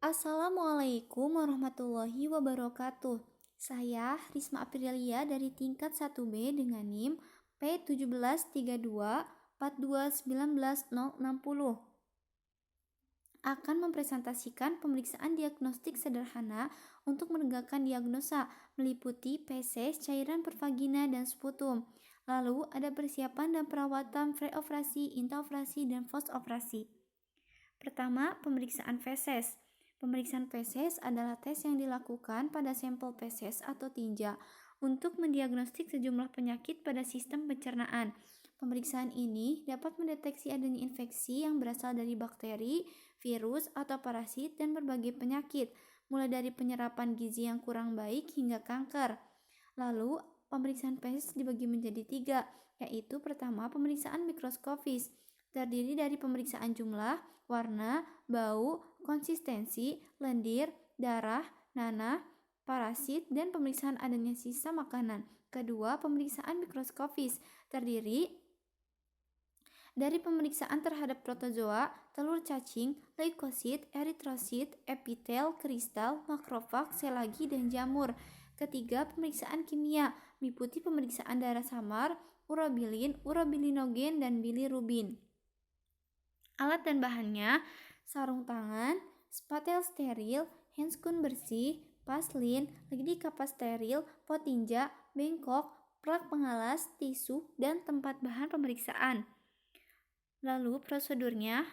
Assalamualaikum warahmatullahi wabarakatuh. Saya Risma Aprilia dari tingkat 1B dengan NIM P17324291060 akan mempresentasikan pemeriksaan diagnostik sederhana untuk menegakkan diagnosa meliputi feses, cairan pervagina, dan sputum. Lalu ada persiapan dan perawatan pre-operasi, intraoperasi, dan post-operasi. Pertama, pemeriksaan feses. Pemeriksaan feses adalah tes yang dilakukan pada sampel feses atau tinja untuk mendiagnostik sejumlah penyakit pada sistem pencernaan. Pemeriksaan ini dapat mendeteksi adanya infeksi yang berasal dari bakteri, virus, atau parasit dan berbagai penyakit, mulai dari penyerapan gizi yang kurang baik hingga kanker. Lalu, pemeriksaan feses dibagi menjadi 3, yaitu pertama, pemeriksaan mikroskopis, terdiri dari pemeriksaan jumlah, warna, bau, konsistensi, lendir, darah, nanah, parasit, dan pemeriksaan adanya sisa makanan. Kedua, pemeriksaan mikroskopis, terdiri dari pemeriksaan terhadap protozoa, telur cacing, leukosit, eritrosit, epitel, kristal, makrofag, selagi, dan jamur. Ketiga, pemeriksaan kimia, meliputi pemeriksaan darah samar, urobilin, urobilinogen, dan bilirubin. Alat dan bahannya: sarung tangan, spatel steril, handscoon bersih, paslin, lidi kapas steril, pot tinja, bengkok, plak pengalas, tisu, dan tempat bahan pemeriksaan. Lalu prosedurnya: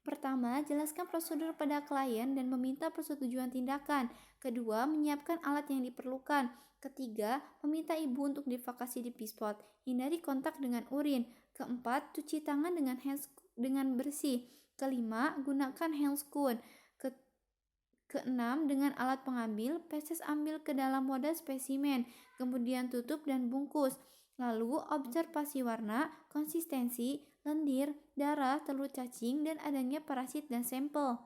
pertama, jelaskan prosedur pada klien dan meminta persetujuan tindakan. Kedua, menyiapkan alat yang diperlukan. Ketiga, meminta ibu untuk divakasi di pispot. Hindari kontak dengan urin. Keempat, cuci tangan dengan bersih. Kelima, gunakan handscoon. Keenam, dengan alat pengambil, feses ambil ke dalam wadah spesimen, kemudian tutup dan bungkus. Lalu, observasi warna, konsistensi, lendir, darah, telur cacing, dan adanya parasit dan sampel.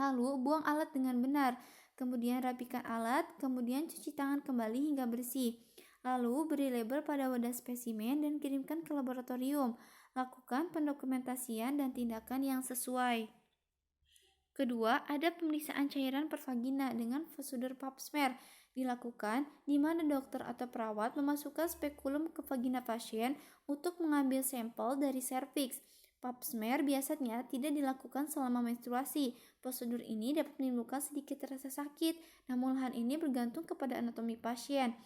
Lalu, buang alat dengan benar. Kemudian rapikan alat, kemudian cuci tangan kembali hingga bersih. Lalu, beri label pada wadah spesimen dan kirimkan ke laboratorium. Lakukan pendokumentasian dan tindakan yang sesuai. Kedua, ada pemeriksaan cairan pervagina dengan prosedur pap smear dilakukan di mana dokter atau perawat memasukkan spekulum ke vagina pasien untuk mengambil sampel dari serviks. Pap smear biasanya tidak dilakukan selama menstruasi. Prosedur ini dapat menimbulkan sedikit rasa sakit, namun hal ini bergantung kepada anatomi pasien.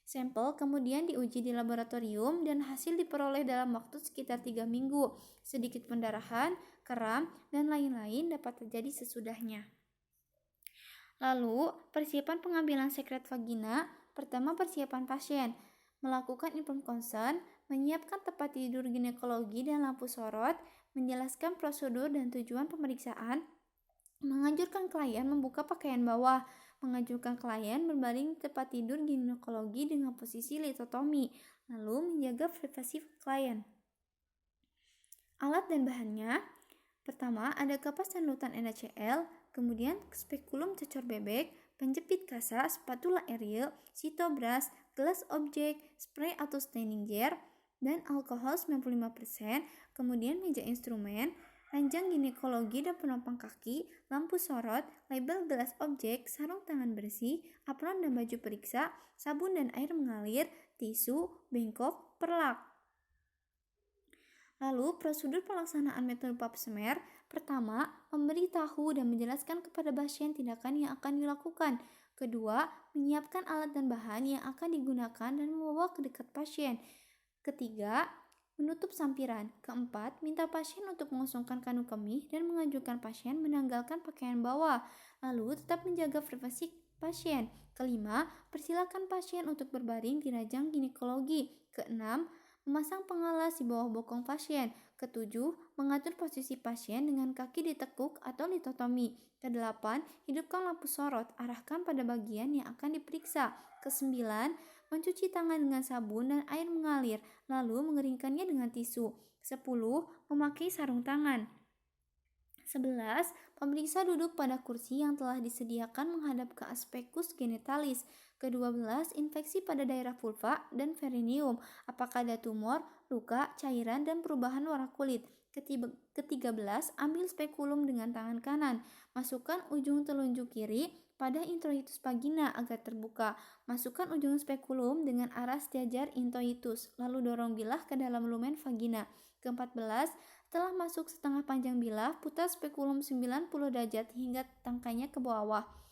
Sampel kemudian diuji di laboratorium dan hasil diperoleh dalam waktu sekitar 3 minggu. Sedikit pendarahan, kram, dan lain-lain dapat terjadi sesudahnya. Lalu, persiapan pengambilan sekret vagina. Pertama, persiapan pasien. Melakukan informed consent, menyiapkan tempat tidur ginekologi dan lampu sorot, menjelaskan prosedur dan tujuan pemeriksaan, menganjurkan klien membuka pakaian bawah, menganjurkan klien berbaring di tempat tidur ginekologi dengan posisi litotomi, lalu menjaga privasi klien. Alat dan bahannya: pertama, ada kapas dan larutan NaCl, kemudian spekulum cecor bebek, penjepit kasa, spatula Ariel, sitobras, gelas objek, spray atau staining jar, dan alkohol 95%, kemudian meja instrumen, ranjang ginekologi dan penopang kaki, lampu sorot, label gelas objek, sarung tangan bersih, apron dan baju periksa, sabun dan air mengalir, tisu, bengkok, perlak. Lalu, prosedur pelaksanaan metode pap smear. Pertama, memberitahu dan menjelaskan kepada pasien tindakan yang akan dilakukan. Kedua, menyiapkan alat dan bahan yang akan digunakan dan membawa ke dekat pasien. Ketiga, menutup sampiran. Keempat, minta pasien untuk mengosongkan kandung kemih dan menganjurkan pasien menanggalkan pakaian bawah. Lalu, tetap menjaga privasi pasien. Kelima, persilakan pasien untuk berbaring di ranjang ginekologi. Keenam, memasang pengalas di bawah bokong pasien. Ketujuh, mengatur posisi pasien dengan kaki ditekuk atau litotomi. Kedelapan, hidupkan lampu sorot, arahkan pada bagian yang akan diperiksa. Kesembilan, mencuci tangan dengan sabun dan air mengalir, lalu mengeringkannya dengan tisu. 10. Memakai sarung tangan. 11. Pemeriksa duduk pada kursi yang telah disediakan menghadap ke aspekus genitalis. Ke-12, infeksi pada daerah vulva dan perineum. Apakah ada tumor, luka, cairan, dan perubahan warna kulit. Ke-13, ambil spekulum dengan tangan kanan. Masukkan ujung telunjuk kiri pada introitus vagina agar terbuka. Masukkan ujung spekulum dengan arah sejajar introitus, lalu dorong bilah ke dalam lumen vagina. Ke-14, setelah masuk setengah panjang bilah, putar spekulum 90 derajat hingga tangkainya ke bawah.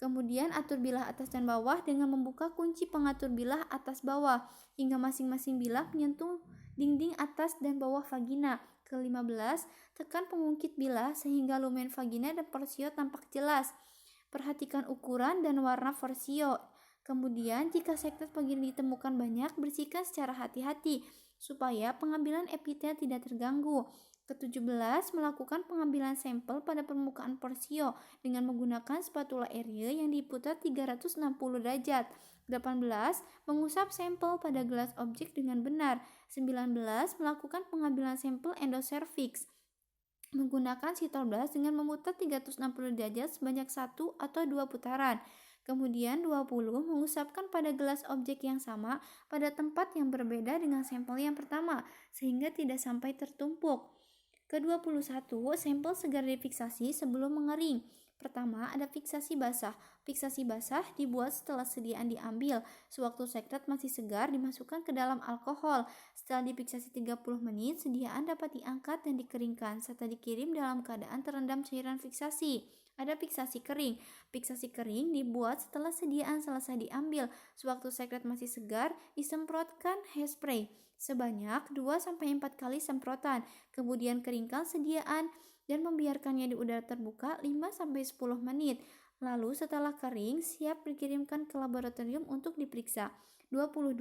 Kemudian atur bilah atas dan bawah dengan membuka kunci pengatur bilah atas bawah hingga masing-masing bilah menyentuh dinding atas dan bawah vagina. Ke-15, tekan pengungkit bilah sehingga lumen vagina dan porsio tampak jelas. Perhatikan ukuran dan warna porsio. Kemudian jika sekret vagina ditemukan banyak, bersihkan secara hati-hati supaya pengambilan epitel tidak terganggu. Ke-17, melakukan pengambilan sampel pada permukaan porsio dengan menggunakan spatula Erie yang diputar 360 derajat. 18. Mengusap sampel pada gelas objek dengan benar. 19. Melakukan pengambilan sampel endocervix menggunakan sitorblas dengan memutar 360 derajat sebanyak 1 atau 2 putaran. Kemudian 20. Mengusapkan pada gelas objek yang sama pada tempat yang berbeda dengan sampel yang pertama sehingga tidak sampai tertumpuk. Ke-21, sampel segera difiksasi sebelum mengering. Pertama, ada fiksasi basah. Fiksasi basah dibuat setelah sediaan diambil. Sewaktu sekret masih segar, dimasukkan ke dalam alkohol. Setelah difiksasi 30 menit, sediaan dapat diangkat dan dikeringkan serta dikirim dalam keadaan terendam cairan fiksasi. Ada fiksasi kering. Fiksasi kering dibuat setelah sediaan selesai diambil. Sewaktu sekret masih segar, disemprotkan hairspray sebanyak 2-4 kali semprotan. Kemudian keringkan sediaan dan membiarkannya di udara terbuka 5-10 menit. Lalu setelah kering, siap dikirimkan ke laboratorium untuk diperiksa. 22.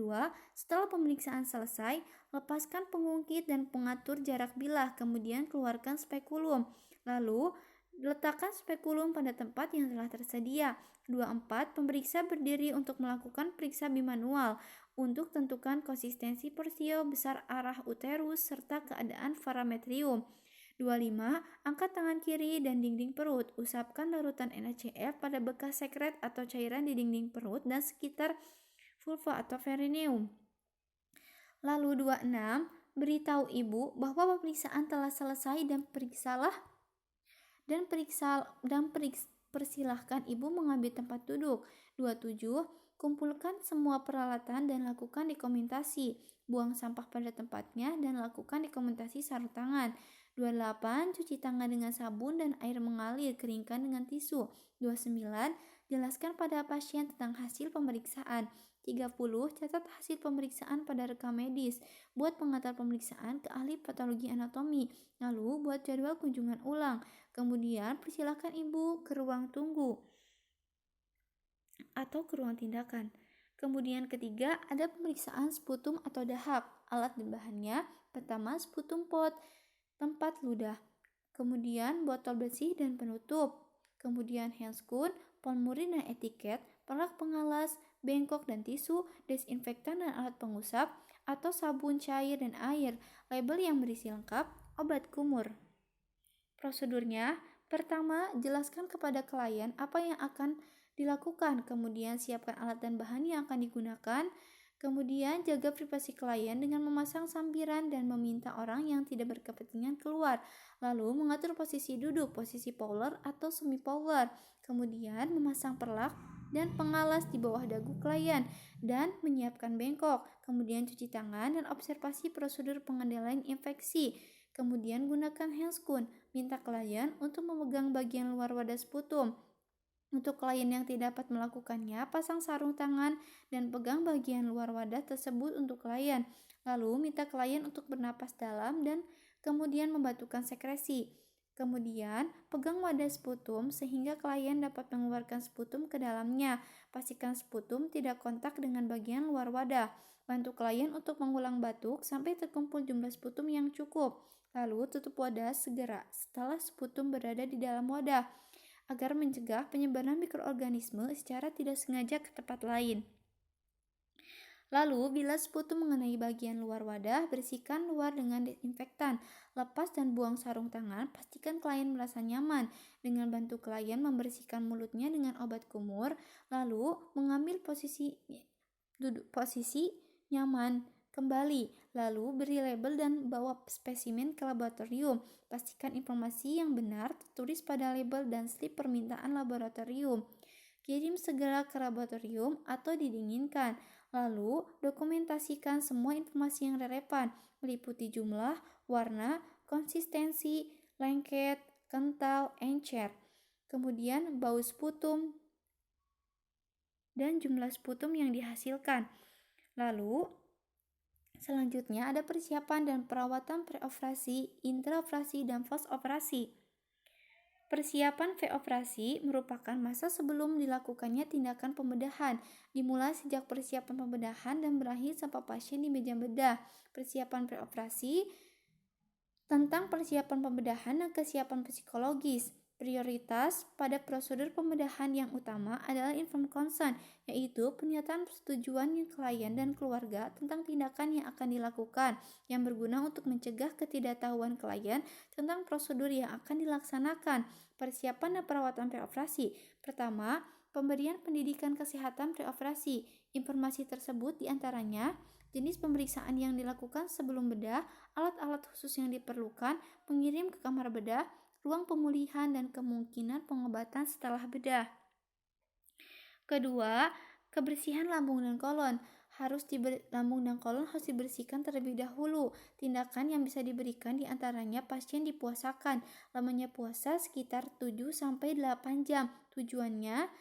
Setelah pemeriksaan selesai, lepaskan pengungkit dan pengatur jarak bilah, kemudian keluarkan spekulum. Lalu letakkan spekulum pada tempat yang telah tersedia. 24. Pemeriksa berdiri untuk melakukan periksa bimanual untuk tentukan konsistensi porsio, besar arah uterus, serta keadaan parametrium. 25. Angkat tangan kiri dan dinding perut. Usapkan larutan NaCl pada bekas sekret atau cairan di dinding perut dan sekitar vulva atau perineum. Lalu 26. Beritahu ibu bahwa pemeriksaan telah selesai dan persilahkan ibu mengambil tempat duduk. 27. Kumpulkan semua peralatan dan lakukan dokumentasi. Buang sampah pada tempatnya dan lakukan dokumentasi sarung tangan. 28. Cuci tangan dengan sabun dan air mengalir, keringkan dengan tisu. 29. Jelaskan pada pasien tentang hasil pemeriksaan. 30. Catat hasil pemeriksaan pada rekam medis. Buat pengantar pemeriksaan ke ahli patologi anatomi. Lalu buat jadwal kunjungan ulang. Kemudian persilahkan ibu ke ruang tunggu atau ke ruang tindakan. Kemudian ketiga, ada pemeriksaan sputum atau dahak. Alat dan bahannya, pertama sputum pot, tempat ludah. Kemudian botol bersih dan penutup. Kemudian handscoon, polmurin dan etiket, perlak pengalas, bengkok dan tisu, desinfektan dan alat pengusap, atau sabun cair dan air. Label yang berisi lengkap, obat kumur. Prosedurnya, pertama, jelaskan kepada klien apa yang akan dilakukan, kemudian siapkan alat dan bahan yang akan digunakan, kemudian jaga privasi klien dengan memasang sampiran dan meminta orang yang tidak berkepentingan keluar, lalu mengatur posisi duduk, posisi polar atau semi polar, kemudian memasang perlak dan pengalas di bawah dagu klien dan menyiapkan bengkok, kemudian cuci tangan dan observasi prosedur pengendalian infeksi. Kemudian gunakan handscoon, minta klien untuk memegang bagian luar wadah sputum. Untuk klien yang tidak dapat melakukannya, pasang sarung tangan dan pegang bagian luar wadah tersebut untuk klien. Lalu minta klien untuk bernapas dalam dan kemudian membatukan sekresi. Kemudian pegang wadah sputum sehingga klien dapat mengeluarkan sputum ke dalamnya. Pastikan sputum tidak kontak dengan bagian luar wadah. Bantu klien untuk mengulang batuk sampai terkumpul jumlah sputum yang cukup. Lalu tutup wadah segera setelah sputum berada di dalam wadah, agar mencegah penyebaran mikroorganisme secara tidak sengaja ke tempat lain. Lalu, bila sputum mengenai bagian luar wadah, bersihkan luar dengan desinfektan. Lepas dan buang sarung tangan, pastikan klien merasa nyaman. Dengan bantu klien membersihkan mulutnya dengan obat kumur, lalu mengambil posisi nyaman. kembali, lalu beri label dan bawa spesimen ke laboratorium. Pastikan informasi yang benar tertulis pada label dan slip permintaan laboratorium. Kirim segera ke laboratorium atau didinginkan. Lalu, dokumentasikan semua informasi yang relevan, meliputi jumlah, warna, konsistensi, lengket, kental, encer. Kemudian, bau sputum dan jumlah sputum yang dihasilkan. Lalu, selanjutnya ada persiapan dan perawatan preoperasi, intraoperasi, dan postoperasi. Persiapan preoperasi merupakan masa sebelum dilakukannya tindakan pembedahan, dimulai sejak persiapan pembedahan dan berakhir sampai pasien di meja bedah. Persiapan preoperasi tentang persiapan pembedahan dan kesiapan psikologis. Prioritas pada prosedur pembedahan yang utama adalah informed consent, yaitu pernyataan persetujuan klien dan keluarga tentang tindakan yang akan dilakukan, yang berguna untuk mencegah ketidaktahuan klien tentang prosedur yang akan dilaksanakan. Persiapan dan perawatan preoperasi. Pertama, pemberian pendidikan kesehatan preoperasi. Informasi tersebut diantaranya jenis pemeriksaan yang dilakukan sebelum bedah, alat-alat khusus yang diperlukan, pengirim ke kamar bedah, ruang pemulihan, dan kemungkinan pengobatan setelah bedah. Kedua, kebersihan lambung dan kolon. Lambung dan kolon harus dibersihkan terlebih dahulu. Tindakan yang bisa diberikan diantaranya pasien dipuasakan. Lamanya puasa sekitar 7-8 jam. Tujuannya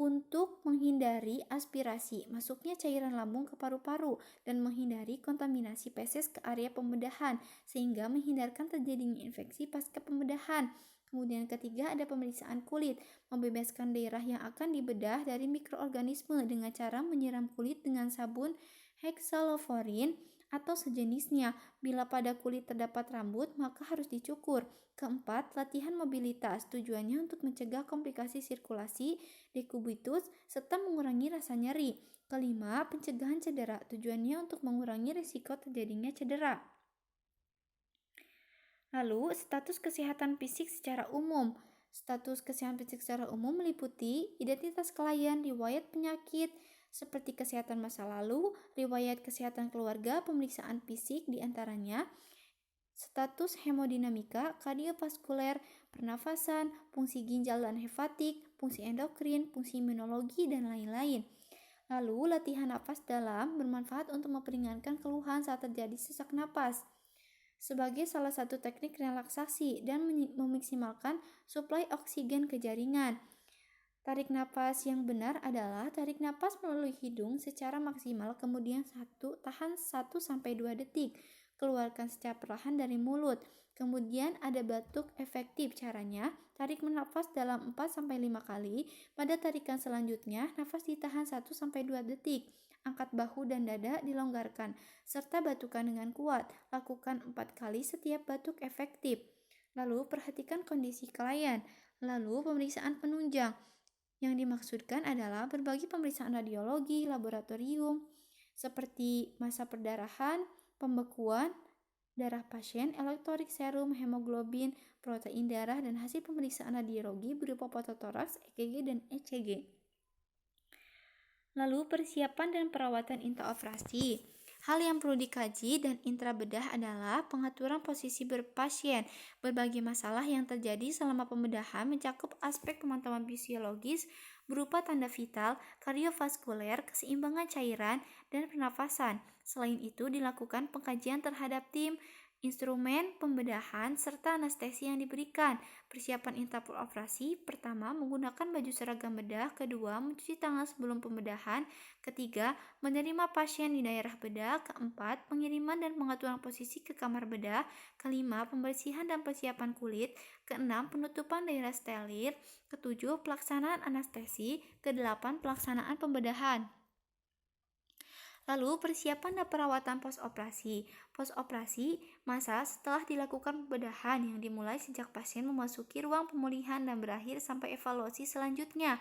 untuk menghindari aspirasi masuknya cairan lambung ke paru-paru dan menghindari kontaminasi feses ke area pembedahan sehingga menghindarkan terjadinya infeksi pasca pembedahan. Kemudian ketiga ada pemeriksaan kulit, membebaskan daerah yang akan dibedah dari mikroorganisme dengan cara menyiram kulit dengan sabun hexaloforin atau sejenisnya. Bila pada kulit terdapat rambut, maka harus dicukur. Keempat, latihan mobilitas. Tujuannya untuk mencegah komplikasi sirkulasi dekubitus serta mengurangi rasa nyeri. Kelima, pencegahan cedera. Tujuannya untuk mengurangi risiko terjadinya cedera. Lalu, status kesehatan fisik secara umum. Status kesehatan fisik secara umum meliputi identitas klien, riwayat penyakit, seperti kesehatan masa lalu, riwayat kesehatan keluarga, pemeriksaan fisik diantaranya, status hemodinamika, kardiovaskuler, pernafasan, fungsi ginjal dan hepatik, fungsi endokrin, fungsi imunologi, dan lain-lain. Lalu, latihan napas dalam bermanfaat untuk memperingankan keluhan saat terjadi sesak napas sebagai salah satu teknik relaksasi dan memaksimalkan suplai oksigen ke jaringan. Tarik napas yang benar adalah tarik napas melalui hidung secara maksimal, kemudian tahan 1-2 detik. Keluarkan secara perlahan dari mulut. Kemudian ada batuk efektif. Caranya, tarik menafas dalam 4-5 kali. Pada tarikan selanjutnya, nafas ditahan 1-2 detik. Angkat bahu dan dada dilonggarkan, serta batukan dengan kuat. Lakukan 4 kali setiap batuk efektif. Lalu, perhatikan kondisi klien. Lalu, pemeriksaan penunjang. Yang dimaksudkan adalah berbagai pemeriksaan radiologi, laboratorium, seperti massa perdarahan, pembekuan darah pasien, elektrolit serum, hemoglobin, protein darah, dan hasil pemeriksaan radiologi berupa fototoraks, EKG, dan ECG. Lalu persiapan dan perawatan intraoperasi. Hal yang perlu dikaji dan intrabedah adalah pengaturan posisi berpasien. Berbagai masalah yang terjadi selama pembedahan mencakup aspek pemantauan fisiologis berupa tanda vital, kardiovaskuler, keseimbangan cairan, dan pernafasan. Selain itu, dilakukan pengkajian terhadap tim, instrumen pembedahan, serta anestesi yang diberikan. Persiapan intraoperasi, pertama, menggunakan baju seragam bedah. Kedua, mencuci tangan sebelum pembedahan. Ketiga, menerima pasien di daerah bedah. Keempat, pengiriman dan pengaturan posisi ke kamar bedah. Kelima, pembersihan dan persiapan kulit. Keenam, penutupan daerah steril. Ketujuh, pelaksanaan anestesi. Kedelapan, pelaksanaan pembedahan. Lalu persiapan dan perawatan postoperasi. Postoperasi, masa setelah dilakukan pembedahan yang dimulai sejak pasien memasuki ruang pemulihan dan berakhir sampai evaluasi selanjutnya.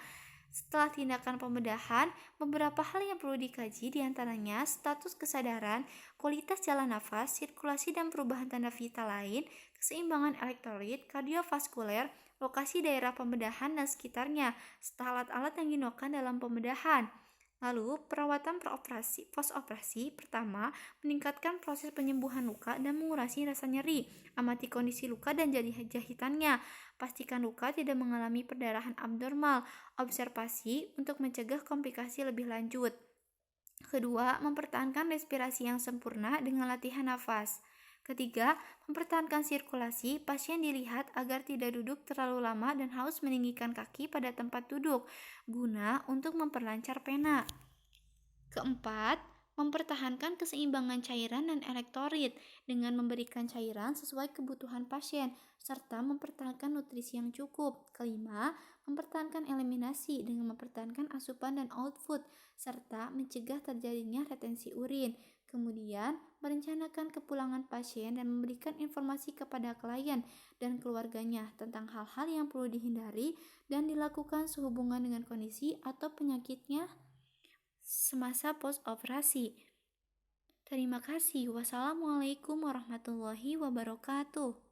Setelah tindakan pembedahan, beberapa hal yang perlu dikaji diantaranya status kesadaran, kualitas jalan nafas, sirkulasi dan perubahan tanda vital lain, keseimbangan elektrolit, kardiovaskuler, lokasi daerah pembedahan dan sekitarnya, serta alat-alat yang digunakan dalam pembedahan. Lalu, perawatan post-operasi pertama meningkatkan proses penyembuhan luka dan mengurangi rasa nyeri. Amati kondisi luka dan jahitannya. Pastikan luka tidak mengalami perdarahan abnormal. Observasi untuk mencegah komplikasi lebih lanjut. Kedua, mempertahankan respirasi yang sempurna dengan latihan nafas. Ketiga, mempertahankan sirkulasi. Pasien dilihat agar tidak duduk terlalu lama dan harus meninggikan kaki pada tempat duduk, guna untuk memperlancar pena. Keempat, mempertahankan keseimbangan cairan dan elektrolit dengan memberikan cairan sesuai kebutuhan pasien, serta mempertahankan nutrisi yang cukup. Kelima, mempertahankan eliminasi dengan mempertahankan asupan dan output, serta mencegah terjadinya retensi urin. Kemudian, merencanakan kepulangan pasien dan memberikan informasi kepada klien dan keluarganya tentang hal-hal yang perlu dihindari dan dilakukan sehubungan dengan kondisi atau penyakitnya semasa post-operasi. Terima kasih. Wassalamualaikum warahmatullahi wabarakatuh.